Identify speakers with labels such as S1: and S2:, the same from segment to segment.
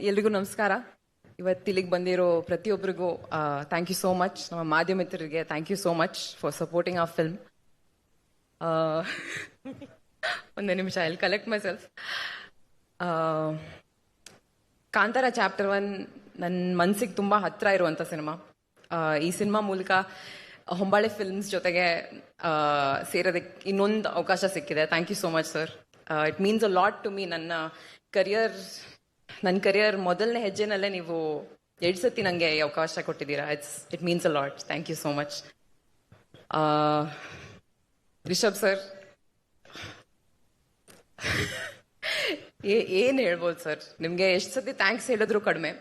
S1: ಎಲ್ರಿಗೂ ನಮಸ್ಕಾರ. ಇವತ್ತು ಇಲ್ಲಿಗೆ ಬಂದಿರೋ ಪ್ರತಿಯೊಬ್ಬರಿಗೂ ಥ್ಯಾಂಕ್ ಯು ಸೋ ಮಚ್. ನಮ್ಮ ಮಾಧ್ಯಮ ಮಿತ್ರರಿಗೆ thank you so much for supporting our film. ಒಂದೇ ನಿಮಿಷ, I will collect myself. Kantara chapter 1 ನನ್ನ ಮನಸ್ಸಿಗೆ ತುಂಬ ಹತ್ತಿರ ಇರುವಂಥ ಸಿನಿಮಾ. ಈ ಸಿನಿಮಾ ಮೂಲಕ ಹೊಂಬಾಳೆ ಫಿಲ್ಮ್ಸ್ ಜೊತೆಗೆ ಸೇರೋದಕ್ಕೆ ಇನ್ನೊಂದು ಅವಕಾಶ ಸಿಕ್ಕಿದೆ. Thank you so much sir. It means a lot to me. ನನ್ನ ಕರಿಯರ್ ಮೊದಲನೇ ಹೆಜ್ಜೆನಲ್ಲೇ ನೀವು 2 ಸತಿ ನನಗೆ ಈ ಅವಕಾಶ ಕೊಟ್ಟಿದ್ದೀರಾ. It means a lot. Thank you so much. Rishab sir, ಏನು ಹೇಳ್ಬೋದು ಸರ್, ನಿಮಗೆ ಎಷ್ಟು ಸತಿ ಥ್ಯಾಂಕ್ಸ್ ಹೇಳಿದ್ರು ಕಡಿಮೆ.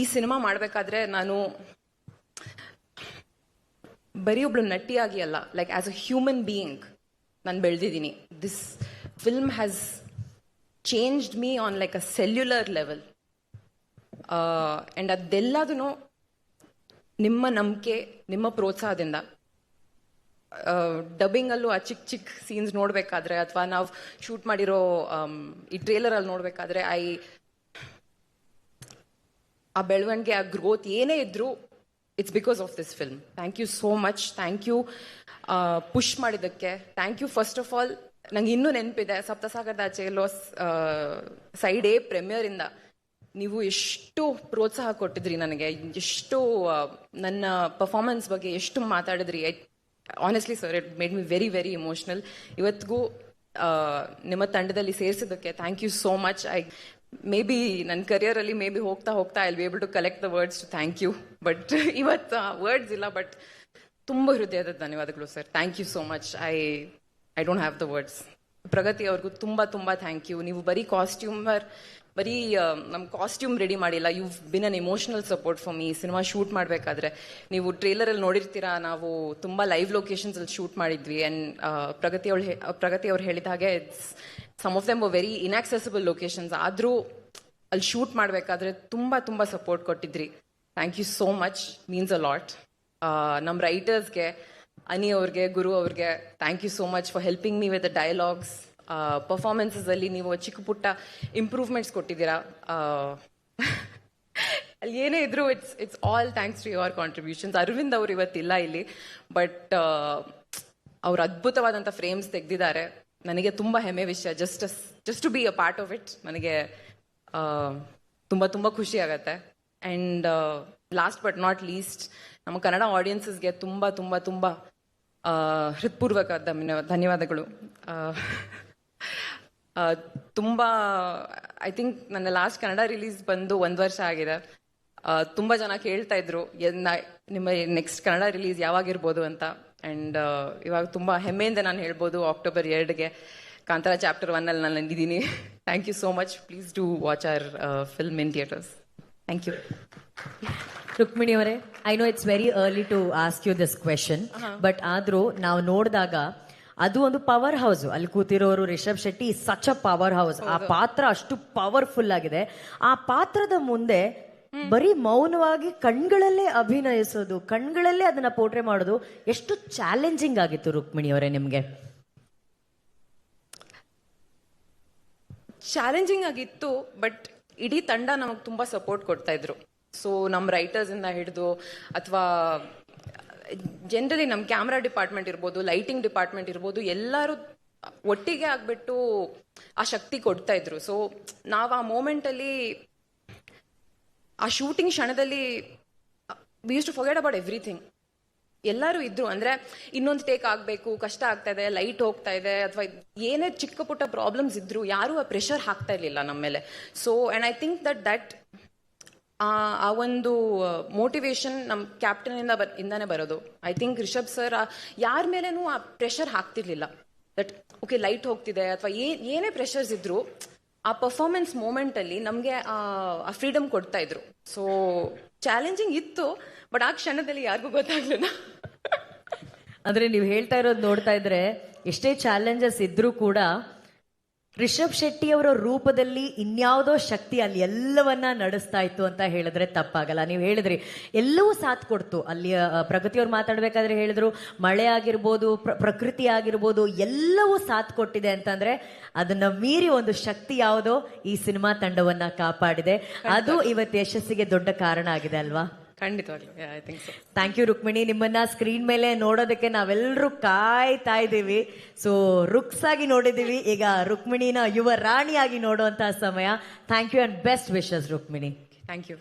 S1: ಈ ಸಿನಿಮಾ ಮಾಡಬೇಕಾದ್ರೆ ನಾನು ಬರೀ ಒಬ್ಳು ನಟಿಯಾಗಿ ಅಲ್ಲ, like as a human being ನಾನು ಬೆಳೆದಿದ್ದೀನಿ. This film has changed me on like a cellular level. And ಅದೆಲ್ಲದೂ ನಿಮ್ಮ ನಂಬಿಕೆ, ನಿಮ್ಮ ಪ್ರೋತ್ಸಾಹದಿಂದ. ಡಬ್ಬಿಂಗಲ್ಲೂ ಆ ಚಿಕ್ಕ ಚಿಕ್ಕ ಸೀನ್ಸ್ ನೋಡಬೇಕಾದ್ರೆ ಅಥವಾ ನಾವು ಶೂಟ್ ಮಾಡಿರೋ ಈ ಟ್ರೇಲರಲ್ಲಿ ನೋಡಬೇಕಾದ್ರೆ ಆ ಬೆಳವಣಿಗೆ, ಆ ಗ್ರೋತ್ ಏನೇ ಇದ್ರೂ it's because of this film. Thank you so much. Thank you push ಮಾಡಿದ್ದಕ್ಕೆ. Thank you first of all. ನಂಗೆ ಇನ್ನೂ ನೆನಪಿದೆ, ಸಪ್ತಸಾಗರದ ಆಚೆ ಎಲ್ಲೋ ಸೈಡ್ ಎ ಪ್ರೀಮಿಯರಿಂದ ನೀವು ಎಷ್ಟು ಪ್ರೋತ್ಸಾಹ ಕೊಟ್ಟಿದ್ರಿ ನನಗೆ, ಎಷ್ಟು ನನ್ನ ಪರ್ಫಾರ್ಮೆನ್ಸ್ ಬಗ್ಗೆ ಎಷ್ಟು ಮಾತಾಡಿದ್ರಿ. Honestly sir, it made me very very emotional. ಇವತ್ತಿಗೂ ನಿಮ್ಮ ತಂಡದಲ್ಲಿ ಸೇರಿಸಿದ್ದಕ್ಕೆ thank you so much. Maybe ನನ್ನ ಕರಿಯರಲ್ಲಿ ಮೇ ಬಿ ಹೋಗ್ತಾ I will be able to collect the words to thank you. But ಇವತ್ತು ವರ್ಡ್ಸ್ ಇಲ್ಲ. ಬಟ್ ತುಂಬ ಹೃದಯದ ಧನ್ಯವಾದಗಳು sir. Thank you so much. I don't have the words. Pragathi ಅವ್ರಿಗೂ ತುಂಬ ತುಂಬ ಥ್ಯಾಂಕ್ ಯು. ನೀವು ಬರೀ ನಮ್ಮ ಕಾಸ್ಟ್ಯೂಮ್ ರೆಡಿ ಮಾಡಿಲ್ಲ. You bin an emotional support for me. Cinema shoot ಮಾಡಬೇಕಾದ್ರೆ ನೀವು ಟ್ರೇಲರಲ್ಲಿ ನೋಡಿರ್ತೀರಾ, ನಾವು ತುಂಬ ಲೈವ್ ಲೊಕೇಶನ್ಸಲ್ಲಿ ಶೂಟ್ ಮಾಡಿದ್ವಿ. ಆ್ಯಂಡ್ ಪ್ರಗತಿ ಅವ್ರು ಹೇಳಿದ ಹಾಗೆ some of them very inaccessible locations. ಆದರೂ ಅಲ್ಲಿ ಶೂಟ್ ಮಾಡಬೇಕಾದ್ರೆ ತುಂಬ ತುಂಬ ಸಪೋರ್ಟ್ ಕೊಟ್ಟಿದ್ರಿ. Thank you so much. Means a lot. ನಮ್ಮ ರೈಟರ್ಸ್ಗೆ, ಅನಿ ಅವ್ರಿಗೆ, ಗುರು ಅವ್ರಿಗೆ thank you so much for helping me with the dialogues. ಪರ್ಫಾರ್ಮೆನ್ಸಲ್ಲಿ ನೀವು ಚಿಕ್ಕ ಪುಟ್ಟ ಇಂಪ್ರೂವ್ಮೆಂಟ್ಸ್ ಕೊಟ್ಟಿದ್ದೀರಾ. ಅಲ್ಲಿ ಏನೇ ಇದ್ರು it's all thanks to your contributions. Aravind ಅವರು ಇವತ್ತಿಲ್ಲ ಇಲ್ಲಿ, ಬಟ್ ಅವ್ರು ಅದ್ಭುತವಾದಂಥ ಫ್ರೇಮ್ಸ್ ತೆಗೆದಿದ್ದಾರೆ. ನನಗೆ ತುಂಬ ಹೆಮ್ಮೆ ವಿಷಯ. Just to be a part of it ನನಗೆ ತುಂಬ ತುಂಬ ಖುಷಿ ಆಗುತ್ತೆ. And last but not least, ನಮ್ಮ ಕನ್ನಡ ಆಡಿಯನ್ಸಸ್ಗೆ ತುಂಬ ತುಂಬ ತುಂಬ ಹೃತ್ಪೂರ್ವಕ ಧನ್ಯವಾದಗಳು. ತುಂಬ ಐ ಥಿಂಕ್ ನನ್ನ ಲಾಸ್ಟ್ ಕನ್ನಡ ರಿಲೀಸ್ ಬಂದು 1 ವರ್ಷ ಆಗಿದೆ. ತುಂಬ ಜನ ಕೇಳ್ತಾ ಇದ್ರು ನಿಮ್ಮ ನೆಕ್ಸ್ಟ್ ಕನ್ನಡ ರಿಲೀಸ್ ಯಾವಾಗಿರ್ಬೋದು ಅಂತ. ಆ್ಯಂಡ್ ಇವಾಗ ತುಂಬ ಹೆಮ್ಮೆಯಿಂದ ನಾನು ಹೇಳ್ಬೋದು, ಅಕ್ಟೋಬರ್ 2ಗೆ ಕಾಂತಾರ ಚಾಪ್ಟರ್ 1 ನಾನು ಇದ್ದೀನಿ. Thank you so much. Please do watch our film in theatres. Thank you.
S2: Rukmini ಅವರೇ, I know it's very early to ask you this question, but ಆದ್ರೂ ನಾವು ನೋಡಿದಾಗ ಅದು ಒಂದು ಪವರ್ ಹೌಸ್. ಅಲ್ಲಿ ಕೂತಿರೋರು Rishab Shetty such a powerhouse. ಆ ಪಾತ್ರ ಅಷ್ಟು ಪವರ್ಫುಲ್ ಆಗಿದೆ. ಆ ಪಾತ್ರದ ಮುಂದೆ ಬರೀ ಮೌನವಾಗಿ ಕಣ್ಗಳಲ್ಲೇ ಅಭಿನಯಿಸೋದು, ಕಣ್ಗಳಲ್ಲೇ ಅದನ್ನ ಪೋರ್ಟ್ರೆ ಮಾಡೋದು ಎಷ್ಟು ಚಾಲೆಂಜಿಂಗ್ ಆಗಿತ್ತು ರುಕ್ಮಿಣಿ ಅವರೇ ನಿಮ್ಗೆ?
S1: ಚಾಲೆಂಜಿಂಗ್ ಆಗಿತ್ತು, ಬಟ್ ಇಡೀ ತಂಡ ನಮಗೆ ತುಂಬ ಸಪೋರ್ಟ್ ಕೊಡ್ತಾ ಇದ್ರು. ಸೊ ನಮ್ಮ ರೈಟರ್ಸಿಂದ ಹಿಡಿದು ಅಥವಾ ಜನರಲಿ ನಮ್ಮ ಕ್ಯಾಮ್ರಾ ಡಿಪಾರ್ಟ್ಮೆಂಟ್ ಇರ್ಬೋದು, ಲೈಟಿಂಗ್ ಡಿಪಾರ್ಟ್ಮೆಂಟ್ ಇರ್ಬೋದು, ಎಲ್ಲರೂ ಒಟ್ಟಿಗೆ ಆಗಿಬಿಟ್ಟು ಆ ಶಕ್ತಿ ಕೊಡ್ತಾ ಇದ್ರು. ಸೊ ನಾವು ಆ ಮೂಮೆಂಟಲ್ಲಿ, ಆ ಶೂಟಿಂಗ್ ಕ್ಷಣದಲ್ಲಿ we use to forget about everything. ಎಲ್ಲರೂ ಇದ್ರು. ಅಂದರೆ ಇನ್ನೊಂದು ಟೇಕ್ ಆಗಬೇಕು, ಕಷ್ಟ ಆಗ್ತಾ ಇದೆ, ಲೈಟ್ ಹೋಗ್ತಾ ಇದೆ, ಅಥವಾ ಏನೇ ಚಿಕ್ಕ ಪುಟ್ಟ ಪ್ರಾಬ್ಲಮ್ಸ್ ಇದ್ರು ಯಾರೂ ಆ ಪ್ರೆಷರ್ ಹಾಕ್ತಾ ಇರಲಿಲ್ಲ ನಮ್ಮ ಮೇಲೆ. So and I think that ಆ ಒಂದು ಮೋಟಿವೇಶನ್ ನಮ್ಮ ಕ್ಯಾಪ್ಟನಿಂದ ಇಂದಾನೆ ಬರೋದು. ಐ ಥಿಂಕ್ ರಿಷಬ್ ಸರ್ ಯಾರ ಮೇಲೇನೂ ಆ ಪ್ರೆಷರ್ ಹಾಕ್ತಿರ್ಲಿಲ್ಲ. ದಟ್ ಓಕೆ ಲೈಟ್ ಹೋಗ್ತಿದೆ ಅಥವಾ ಏನೇ ಪ್ರೆಷರ್ಸ್ ಇದ್ರು ಆ ಪರ್ಫಾರ್ಮೆನ್ಸ್ ಮೂಮೆಂಟಲ್ಲಿ ನಮಗೆ ಆ ಫ್ರೀಡಮ್ ಕೊಡ್ತಾ ಇದ್ರು. ಸೊ ಚಾಲೆಂಜಿಂಗ್ ಇತ್ತು, ಬಟ್ ಆ ಕ್ಷಣದಲ್ಲಿ ಯಾರಿಗೂ ಗೊತ್ತಾಗ್ಲಿಲ್ಲ.
S2: ಅಂದ್ರೆ ನೀವು ಹೇಳ್ತಾ ಇರೋದು ನೋಡ್ತಾ ಇದ್ರೆ ಎಷ್ಟೇ ಚಾಲೆಂಜಸ್ ಇದ್ರೂ ಕೂಡ ರಿಷಬ್ ಶೆಟ್ಟಿ ಅವರ ರೂಪದಲ್ಲಿ ಇನ್ಯಾವುದೋ ಶಕ್ತಿ ಅಲ್ಲಿ ಎಲ್ಲವನ್ನ ನಡೆಸ್ತಾ ಇತ್ತು ಅಂತ ಹೇಳಿದ್ರೆ ತಪ್ಪಾಗಲ್ಲ. ನೀವು ಹೇಳಿದ್ರಿ ಎಲ್ಲವೂ ಸಾಥ್ ಕೊಡ್ತು. ಅಲ್ಲಿ ಪ್ರಗತಿಯವ್ರು ಮಾತಾಡ್ಬೇಕಾದ್ರೆ ಹೇಳಿದ್ರು ಮಳೆ ಆಗಿರ್ಬೋದು, ಪ್ರಕೃತಿ ಆಗಿರ್ಬೋದು, ಎಲ್ಲವೂ ಸಾಥ್ ಕೊಟ್ಟಿದೆ ಅಂತಂದ್ರೆ ಅದನ್ನ ಮೀರಿ ಒಂದು ಶಕ್ತಿ ಯಾವುದೋ ಈ ಸಿನಿಮಾ ತಂಡವನ್ನ ಕಾಪಾಡಿದೆ. ಅದು ಇವತ್ತು ಯಶಸ್ಸಿಗೆ ದೊಡ್ಡ ಕಾರಣ ಆಗಿದೆ ಅಲ್ವಾ?
S1: ಖಂಡಿತವಾಗ್ಲೂ, I think so.
S2: Thank you Rukmini. ನಿಮ್ಮನ್ನ ಸ್ಕ್ರೀನ್ ಮೇಲೆ ನೋಡೋದಕ್ಕೆ ನಾವೆಲ್ಲರೂ ಕಾಯ್ತಾ ಇದ್ದೀವಿ. ಸೊ ರುಕ್ಸ್ ಆಗಿ ನೋಡಿದೀವಿ, ಈಗ ರುಕ್ಮಿಣಿನ ಯುವ ರಾಣಿಯಾಗಿ ನೋಡುವಂತಹ ಸಮಯ. Thank you and best wishes Rukmini.
S1: Thank you.